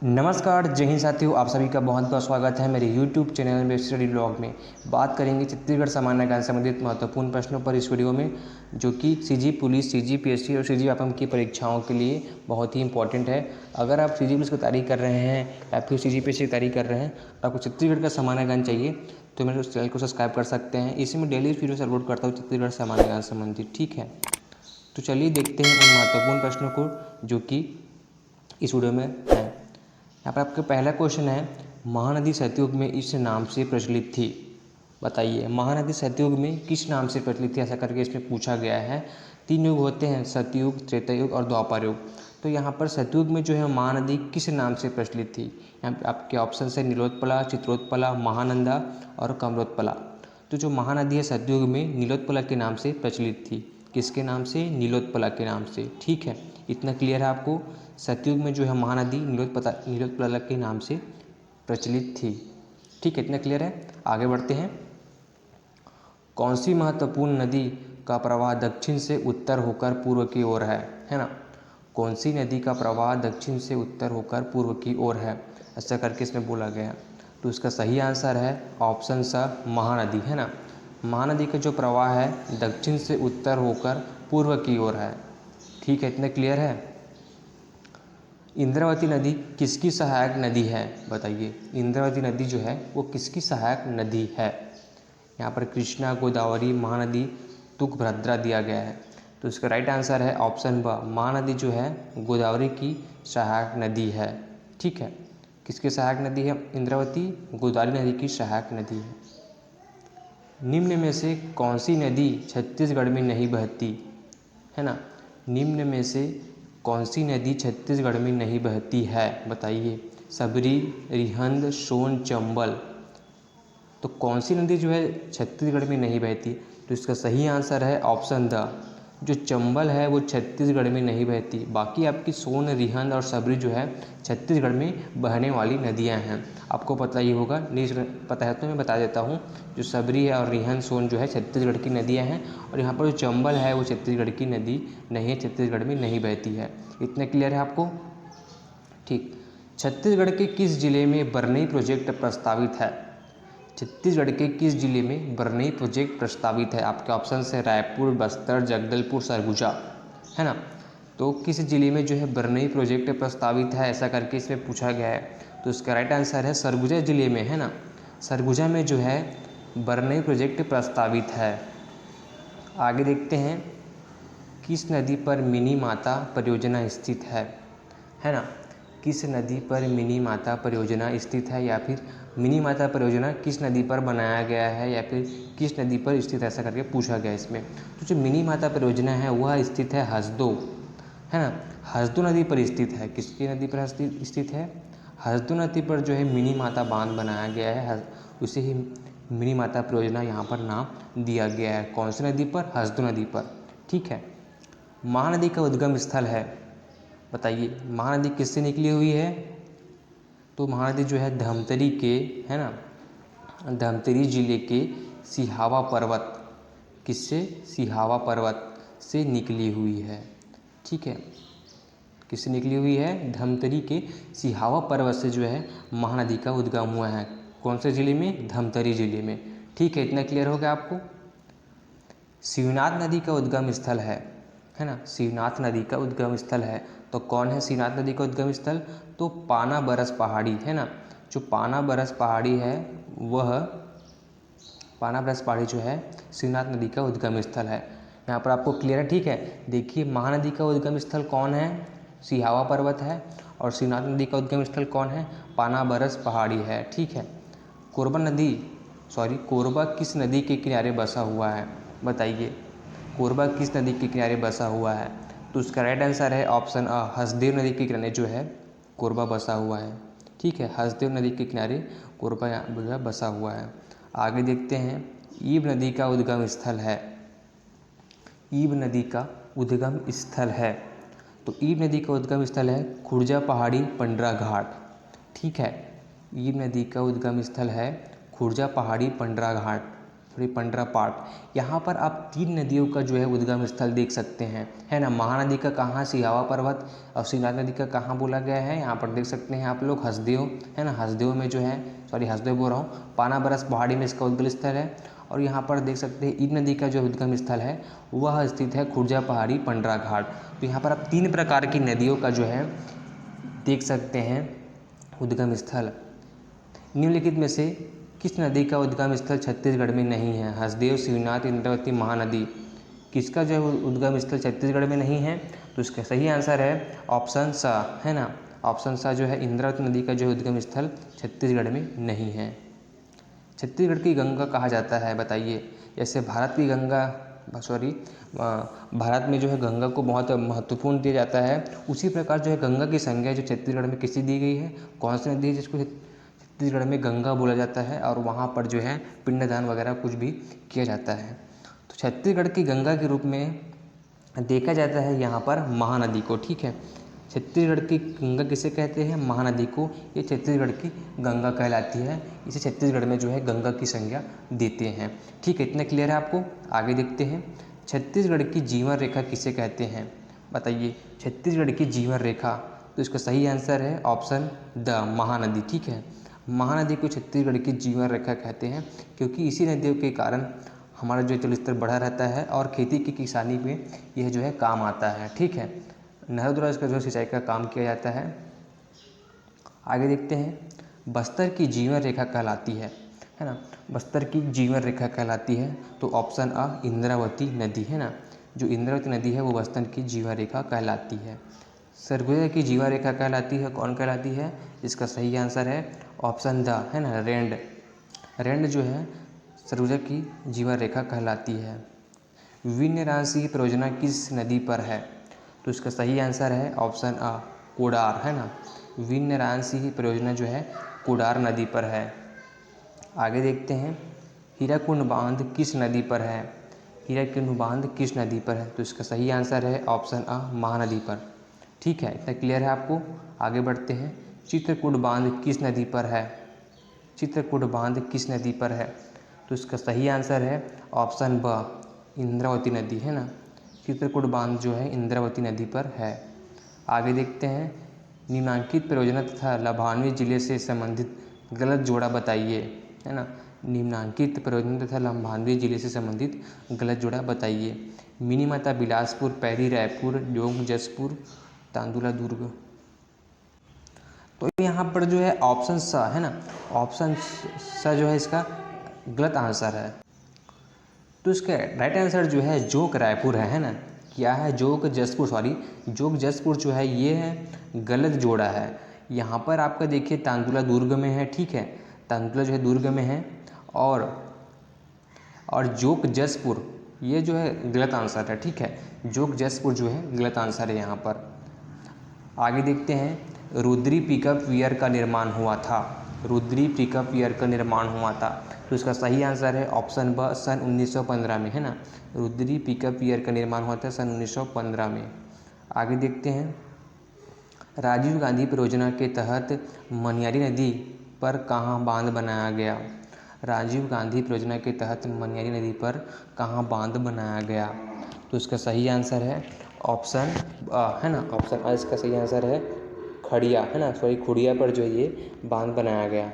नमस्कार, जय हिंद साथियों। आप सभी का बहुत बहुत स्वागत है मेरे YouTube चैनल में स्टडी ब्लॉग में। बात करेंगे छत्तीसगढ़ सामान्य ज्ञान से संबंधित महत्वपूर्ण प्रश्नों पर इस वीडियो में, जो कि सीजी पुलिस, सीजी पीएससी और सीजी व्यापम की परीक्षाओं के लिए बहुत ही इंपॉर्टेंट है। अगर आप सीजी पुलिस की तैयारी कर रहे हैं या फिर सीजी पीएससी की तैयारी कर रहे हैं, आपको छत्तीसगढ़ का सामान्य ज्ञान चाहिए तो मेरे चैनल को सब्सक्राइब कर सकते हैं। इसमें डेली वीडियो अपलोड करता हूँ छत्तीसगढ़ सामान्य ज्ञान से संबंधित। ठीक है, तो चलिए देखते हैं उन महत्वपूर्ण प्रश्नों को जो कि इस वीडियो में है। यहाँ पर आपका पहला क्वेश्चन है, महानदी सतयुग में इस नाम से प्रचलित थी। बताइए, महानदी सतयुग में किस नाम से प्रचलित थी, ऐसा करके इसमें पूछा गया है। 3 युग होते हैं, सतयुग, त्रेता युग और द्वापर युग। तो यहाँ पर सतयुग में जो है महानदी किस नाम से प्रचलित थी। यहाँ पे आपके ऑप्शन है नीलोत्पला, चित्रोत्पला, महानंदा और कमलोत्पला। तो जो महानदी है सतयुग में नीलोत्पला के नाम से प्रचलित थी। किसके नाम से? नीलोत्पला के नाम से। ठीक है, इतना क्लियर है आपको। सतयुग में जो है महानदी नीलोत्पला के नाम से प्रचलित थी। ठीक है, इतना क्लियर है। आगे बढ़ते हैं। कौन सी महत्वपूर्ण नदी का प्रवाह दक्षिण से उत्तर होकर पूर्व की ओर है ना? कौन सी नदी का प्रवाह दक्षिण से उत्तर होकर पूर्व की ओर है, ऐसा करके इसमें बोला गया। तो इसका सही आंसर है ऑप्शन सा महानदी, है ना। महानदी का जो प्रवाह है दक्षिण से उत्तर होकर पूर्व की ओर है। ठीक है, इतना क्लियर है। इंद्रावती नदी किसकी सहायक नदी है? बताइए, इंद्रावती नदी जो है वो किसकी सहायक नदी है? यहाँ पर कृष्णा, गोदावरी, महानदी, तुंगभद्रा दिया गया है। तो इसका राइट आंसर है ऑप्शन ब, महानदी जो है गोदावरी की सहायक नदी है। ठीक है, किसकी सहायक नदी है? इंद्रावती गोदावरी नदी की सहायक नदी है। निम्न में से कौन सी नदी छत्तीसगढ़ में नहीं बहती, है ना? निम्न में से कौन सी नदी छत्तीसगढ़ में नहीं बहती है? बताइए। सबरी, रिहंद, सोन, चंबल। तो कौन सी नदी जो है छत्तीसगढ़ में नहीं बहती? तो इसका सही आंसर है ऑप्शन द, जो चंबल है वो छत्तीसगढ़ में नहीं बहती। बाकी आपकी सोन, रिहंद और सबरी जो है छत्तीसगढ़ में बहने वाली नदियां हैं। आपको पता ही होगा, नहीं पता है तो मैं बता देता हूँ। जो सबरी है और रिहंद, सोन जो है छत्तीसगढ़ की नदियां हैं, और यहाँ पर जो चंबल है वो छत्तीसगढ़ की नदी नहीं है, छत्तीसगढ़ में नहीं बहती है। इतना क्लियर है आपको? ठीक। छत्तीसगढ़ के किस जिले में बरनई प्रोजेक्ट प्रस्तावित है? छत्तीसगढ़ के किस जिले में बरनई प्रोजेक्ट प्रस्तावित है? आपके ऑप्शन है रायपुर, बस्तर, जगदलपुर, सरगुजा, है ना। तो किस जिले में जो है बरनई प्रोजेक्ट प्रस्तावित है, ऐसा करके इसमें पूछा गया है। तो इसका राइट आंसर है सरगुजा जिले में, है ना। सरगुजा में जो है बरनई प्रोजेक्ट प्रस्तावित है। आगे देखते हैं, किस नदी पर मिनी माता परियोजना स्थित है ना। किस नदी पर मिनी माता परियोजना स्थित है, या फिर मिनी माता परियोजना किस नदी पर बनाया गया है, या फिर किस नदी पर स्थित है, ऐसा करके पूछा गया इसमें। तो जो मिनी माता परियोजना है वह स्थित है हसदो, है ना। हसदो नदी पर स्थित है। किसकी नदी पर स्थित है? हसदो नदी पर जो है मिनी माता बांध बनाया गया है, उसे ही मिनी माता परियोजना यहाँ पर नाम दिया गया है। कौन सी नदी पर? हसदो नदी पर। ठीक है। महानदी का उद्गम स्थल है। बताइए, महानदी किससे निकली हुई है? तो महानदी जो है धमतरी के, है ना, धमतरी जिले के सिहावा पर्वत, किससे? सिहावा पर्वत से निकली हुई है। ठीक है, किससे निकली हुई है? धमतरी के सिहावा पर्वत से जो है महानदी का उद्गम हुआ है। कौन से जिले में? धमतरी जिले में। ठीक है, इतना क्लियर हो गया आपको। शिवनाथ नदी का उद्गम स्थल है ना। शिवनाथ नदी का उद्गम स्थल है, तो कौन है शिवनाथ नदी का उद्गम स्थल? तो पाना बरस पहाड़ी, है ना। जो पाना बरस पहाड़ी है वह, पाना बरस पहाड़ी जो है शिवनाथ नदी का उद्गम स्थल है। यहाँ पर आपको क्लियर है? ठीक है। देखिए, महानदी का उद्गम स्थल कौन है? सिहावा पर्वत है। और शिवनाथ नदी का उद्गम स्थल कौन है? पाना बरस पहाड़ी है। ठीक है। कोरबा किस नदी के किनारे बसा हुआ है? बताइए, कोरबा किस नदी के किनारे बसा हुआ है? तो उसका राइट आंसर है ऑप्शन अ, हसदेव नदी के किनारे जो है कोरबा बसा हुआ है। ठीक है, हसदेव नदी के किनारे कोरबा जो है बसा हुआ है। आगे देखते हैं, ईब नदी का उद्गम स्थल है। ईब नदी का उद्गम स्थल है, तो ईब नदी का उद्गम स्थल है खुर्जा पहाड़ी, पंडरा घाट। ठीक है, ईब नदी का उद्गम स्थल है खुर्जा पहाड़ी, पंडरा घाट। सॉरी पंडरा पार्ट। यहाँ पर आप 3 नदियों का जो है उद्गम स्थल देख सकते हैं, है ना। महानदी का कहाँ, सिहावा पर्वत, और शिवनाथ नदी का कहाँ बोला गया है, यहाँ पर देख सकते हैं आप लोग हसदेव, है ना। हसदेव में जो है, सॉरी हसदेव बोल रहा हूँ, पानाबरस पहाड़ी में इसका उद्गम स्थल है। और यहाँ पर देख सकते हैं इन नदी का जो उद्गम स्थल है वह स्थित है खुर्जा पहाड़ी पंडरा घाट। तो यहाँ पर आप 3 प्रकार की नदियों का जो है देख सकते हैं उद्गम स्थल। निम्नलिखित में से किस नदी का उद्गम स्थल छत्तीसगढ़ में नहीं है? हसदेव, शिवनाथ, इंद्रावती, महानदी, किसका जो है उद्गम स्थल छत्तीसगढ़ में नहीं है? तो इसका सही आंसर है ऑप्शन सा, है ना। ऑप्शन सा जो है इंद्रावती नदी का जो उद्गम स्थल छत्तीसगढ़ में नहीं है। छत्तीसगढ़ की गंगा कहा जाता है, बताइए। जैसे भारत की गंगा, सॉरी भारत में जो है गंगा को बहुत महत्वपूर्ण दिया जाता है, उसी प्रकार जो है गंगा की संज्ञा जो छत्तीसगढ़ में किसी दी गई है, कौन सी नदी है जिसको छत्तीसगढ़ में गंगा बोला जाता है, और वहाँ पर जो है पिंडदान वगैरह कुछ भी किया जाता है। तो छत्तीसगढ़ की गंगा के रूप में देखा जाता है यहाँ पर महानदी को, ठीक है। छत्तीसगढ़ की गंगा किसे कहते हैं? महानदी को। ये छत्तीसगढ़ की गंगा कहलाती है, इसे छत्तीसगढ़ में जो है गंगा की संज्ञा देते हैं, ठीक है। इतना क्लियर है आपको? आगे देखते हैं, छत्तीसगढ़ की जीवन रेखा किसे कहते हैं, बताइए। छत्तीसगढ़ की जीवन रेखा, तो इसका सही आंसर है ऑप्शन द, महानदी, ठीक है। महानदी को छत्तीसगढ़ की जीवन रेखा कहते हैं, क्योंकि इसी नदियों के कारण हमारा जो जल स्तर बढ़ा रहता है और खेती की किसानी में यह जो है काम आता है, ठीक है। नहर द्वारा इसका जो सिंचाई का काम किया जाता है। आगे देखते हैं, बस्तर की जीवन रेखा कहलाती है ना। बस्तर की जीवन रेखा कहलाती है, तो ऑप्शन अ इंद्रावती नदी, है ना। जो इंद्रावती नदी है वो बस्तर की जीवन रेखा कहलाती है। सरगुजा की जीवन रेखा कहलाती है, कौन कहलाती है? इसका सही आंसर है ऑप्शन द, है ना, रेंड। रेंड जो है सरगुजा की जीवन रेखा कहलाती है। विन्यरासी परियोजना किस नदी पर है? तो इसका सही आंसर है ऑप्शन अ कोडार, है ना। विन्यरासी परियोजना जो है कोडार नदी पर है। आगे देखते हैं, हीराकुंड बांध किस नदी पर है? हीराकुंड बांध किस नदी पर है? तो इसका सही आंसर है ऑप्शन अ महानदी पर, ठीक है। इतना क्लियर है आपको? आगे बढ़ते हैं, चित्रकूट बांध किस नदी पर है? चित्रकूट बांध किस नदी पर है? तो इसका सही आंसर है ऑप्शन ब, इंद्रावती नदी, है ना। चित्रकूट बांध जो है इंद्रावती नदी पर है। आगे देखते हैं, निम्नांकित परियोजना तथा लाभान्वित जिले से संबंधित गलत जोड़ा बताइए, है ना। निम्नांकित परियोजना तथा लाभान्वित जिले से संबंधित गलत जोड़ा बताइए। मिनीमाता बिलासपुर, पैरी रायपुर, जोंग जसपुर, तांदुला दुर्ग। तो यहाँ पर जो है ऑप्शन सा, है ना, ऑप्शन सा जो है इसका गलत आंसर है। तो इसका राइट आंसर जो है जोग रायपुर है ना। क्या है? जोग जसपुर, सॉरी जोग जसपुर जो है ये है गलत जोड़ा है। यहाँ पर आपका देखिए तांदुला दुर्ग में है, ठीक है। तांदुला जो है दुर्ग में है, और जोग जसपुर ये जो है गलत आंसर है, ठीक है। जोग जसपुर जो है गलत आंसर है यहाँ पर। आगे देखते हैं, रुद्री पिकअप वियर का निर्माण हुआ था। रुद्री पिकअप वियर का निर्माण हुआ था, तो इसका सही आंसर है ऑप्शन ब, सन 1915 में, है ना। रुद्री पिकअप वियर का निर्माण हुआ था सन 1915 में। आगे देखते हैं, राजीव गांधी परियोजना के तहत मनियारी नदी पर कहाँ बांध बनाया गया? राजीव गांधी परियोजना के तहत मनियारी नदी पर कहाँ बांध बनाया गया? तो इसका सही आंसर है ऑप्शन है ना, ऑप्शन आ इसका सही आंसर है खड़िया, है ना, सॉरी खुड़िया पर जो है ये बांध बनाया गया।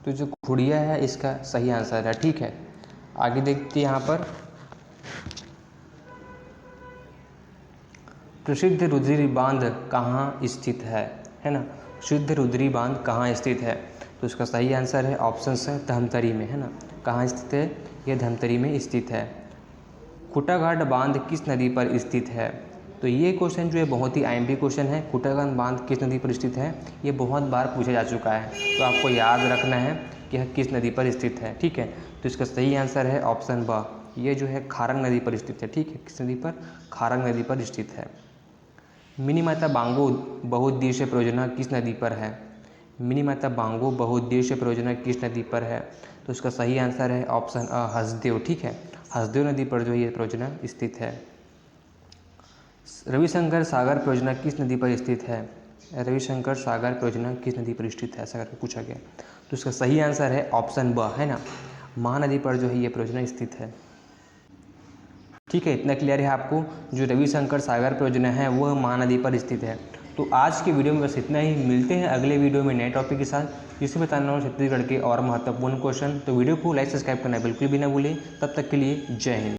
तो जो खुड़िया है इसका सही आंसर है, ठीक है। आगे देखते हैं यहाँ पर, प्रसिद्ध रुद्री बांध कहाँ स्थित है ना। प्रसिद्ध रुद्री बांध कहाँ स्थित है? तो इसका सही आंसर है ऑप्शन से धमतरी में, है ना। कहाँ स्थित है? यह धमतरी में स्थित है। खुटाघाट बांध किस नदी पर स्थित है? तो ये क्वेश्चन जो है बहुत ही आईएमपी क्वेश्चन है। खुटाघाट बांध किस नदी पर स्थित है? ये बहुत बार पूछा जा चुका है, तो आपको याद रखना है कि यह किस नदी पर स्थित है, ठीक है। तो इसका सही आंसर है ऑप्शन ब, ये जो है खारंग नदी पर स्थित है, ठीक है। किस नदी पर? खारंग नदी पर स्थित है। मिनीमाता बांगो बहुउद्देश्य परियोजना किस नदी पर है? मिनीमाता बांगो बहुउद्देश्य परियोजना किस नदी पर है? तो इसका सही आंसर है ऑप्शन अ हसदेव, ठीक है। हसदेव नदी पर जो ये परियोजना स्थित है। रविशंकर सागर परियोजना किस नदी पर स्थित है? रविशंकर सागर परियोजना किस नदी पर स्थित है, ऐसा करके पूछा गया। तो इसका सही आंसर है ऑप्शन ब, है ना। महानदी पर जो है ये परियोजना स्थित है। ठीक है, इतना क्लियर है आपको। जो रविशंकर सागर परियोजना है वह महानदी पर स्थित है। तो आज के वीडियो में बस इतना ही। मिलते हैं अगले वीडियो में नए टॉपिक के साथ, जिससे बताना हो छत्तीसगढ़ के और महत्वपूर्ण क्वेश्चन। तो वीडियो को लाइक सब्सक्राइब करना बिल्कुल भी ना भूलें। तब तक के लिए जय हिंद।